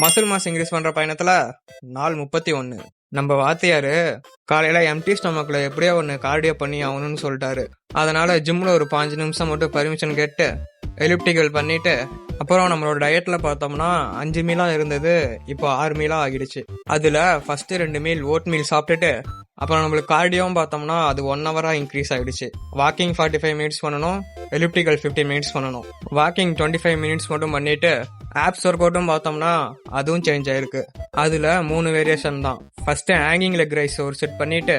Muscle mass increase பண்ற பயணத்துல நாள் 31. நம்ம வாத்தியாரு காலையில எம்டி ஸ்டொமக்ல எப்படியோ ஒன்று கார்டியோ பண்ணி ஆகணும்னு சொல்லிட்டாரு. அதனால ஜிம்ல ஒரு 5 நிமிஷம் மட்டும் பர்மிஷன் கேட்டு எலிப்டிக்கல் பண்ணிட்டு அப்புறம் நம்மளோட டயட்ல பார்த்தோம்னா 5 மீலா இருந்தது, இப்போ 6 மீலா ஆகிடுச்சு. அதுல ஃபர்ஸ்ட் 2 மீல் ஓட் மீல் சாப்பிட்டுட்டு அப்புறம் நம்மளுக்கு கார்டியோவும் பார்த்தோம்னா அது 1 ஹவரா இன்க்ரீஸ் ஆகிடுச்சு. வாக்கிங் 45 மினிட்ஸ் பண்ணணும், எலிப்டிக்கல் 15 மினிட்ஸ் பண்ணணும். வாக்கிங் 25 மினிட்ஸ் மட்டும் பண்ணிட்டு ஆப்ஸ் ஒர்க் அவுட்டும் பார்த்தோம்னா அதுவும் சேஞ்ச் ஆயிருக்கு. அதுல 3 வேரியேஷன் தான். ஃபர்ஸ்ட் ஹேங்கிங் லெக் ரைஸ் ஒரு செட் பண்ணிட்டு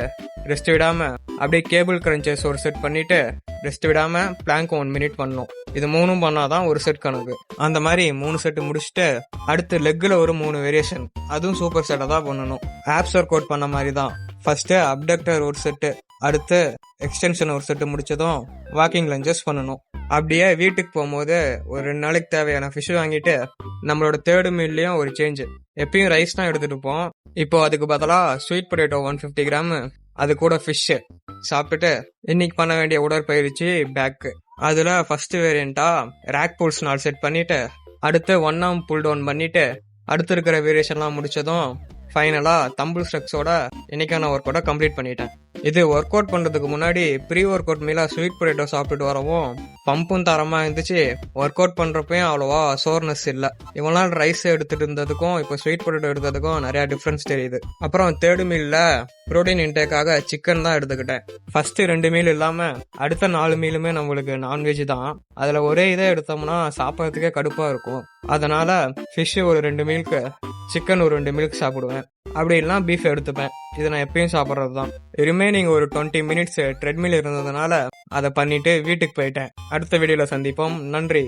ரெஸ்ட் விடாம அப்படியே கேபிள் கிரன்ச்சஸ் ஒரு செட் பண்ணிட்டு ரெஸ்ட் விடாம பிளாங்க் 1 மினிட் பண்ணணும். இது 3 பண்ணாதான் ஒரு செட் கணக்கு. அந்த மாதிரி 3 செட் முடிச்சுட்டு அடுத்து லெக்ல ஒரு 3 வேரியேஷன், அதுவும் சூப்பர் செட்டை தான் பண்ணணும். ஆப்ஸ் ஒர்க் அவுட் பண்ண மாதிரி தான். ஃபர்ஸ்ட் அப்டக்டர் ஒரு செட்டு, அடுத்து எக்ஸ்டென்ஷன் ஒரு செட்டு முடிச்சதும் வாக்கிங் லஞ்சஸ் பண்ணணும். அப்படியே வீட்டுக்கு போகும்போது ஒரு 2 நாளைக்கு தேவையான ஃபிஷ் வாங்கிட்டு நம்மளோட 3rd மீல்லையும் ஒரு சேஞ்ச். எப்பயும் ரைஸ் தான் எடுத்துட்டு இருப்போம், இப்போ அதுக்கு பதிலா ஸ்வீட் பொட்டேட்டோ 150 கிராம், அது கூட ஃபிஷ் சாப்பிட்டுட்டு இன்னைக்கு பண்ண வேண்டிய உடற்பயிற்சி பேக். அதுல ஃபர்ஸ்ட் வேரியண்டா ரேக் புல்ஸ் 4 செட் பண்ணிட்டு அடுத்து 1 ஆர்ம் புல் டவுன் பண்ணிட்டு அடுத்து இருக்கிற வேரியேஷன்லாம் முடிச்சதும் ஃபைனலா தம்பிள் ஸ்ட்ரக்ஸோட இன்னைக்கான ஒர்க் அவுட்டை கம்ப்ளீட் பண்ணிட்டேன். இது ஒர்க் அவுட் பண்றதுக்கு முன்னாடி ப்ரீ ஒர்க் அவுட் மீலா ஸ்வீட் பொட்டேட்டோ சாப்பிட்டுட்டு வரவும் பம்பும் தரமா இருந்துச்சு. ஒர்க் அவுட் பண்றப்பயும் அவ்வளவா சோர்னஸ் இல்ல. இவ்வளவு நாள் ரைஸ் எடுத்துட்டு இருந்ததுக்கும் இப்போ ஸ்வீட் பொட்டேட்டோ எடுத்ததுக்கும் நிறைய டிஃபரன்ஸ் தெரியுது. அப்புறம் 3rd மீல்ல புரோட்டீன் இன்டேக்காக சிக்கன் தான் எடுத்துக்கிட்டேன். ஃபர்ஸ்ட் 2 மீல் இல்லாம அடுத்த 4 மீலுமே நம்மளுக்கு நான்வெஜ் தான். அதுல ஒரே இதை எடுத்தோம்னா சாப்பிட்றதுக்கே கடுப்பா இருக்கும். அதனால ஃபிஷ் ஒரு 2 மீலுக்கு, சிக்கன் ஒரு 2 மீலுக்கு சாப்பிடுவேன். அப்படி இல்லைனா பீஃப் எடுத்துப்பேன். இது நான் எப்பயும் சாப்பிட்றது தான். ரிமைனிங் ஒரு 20 மினிட்ஸ் ட்ரெட்மில் இருந்ததுனால அதை பண்ணிட்டு வீட்டுக்கு போயிட்டேன். அடுத்த வீடியோல சந்திப்போம். நன்றி.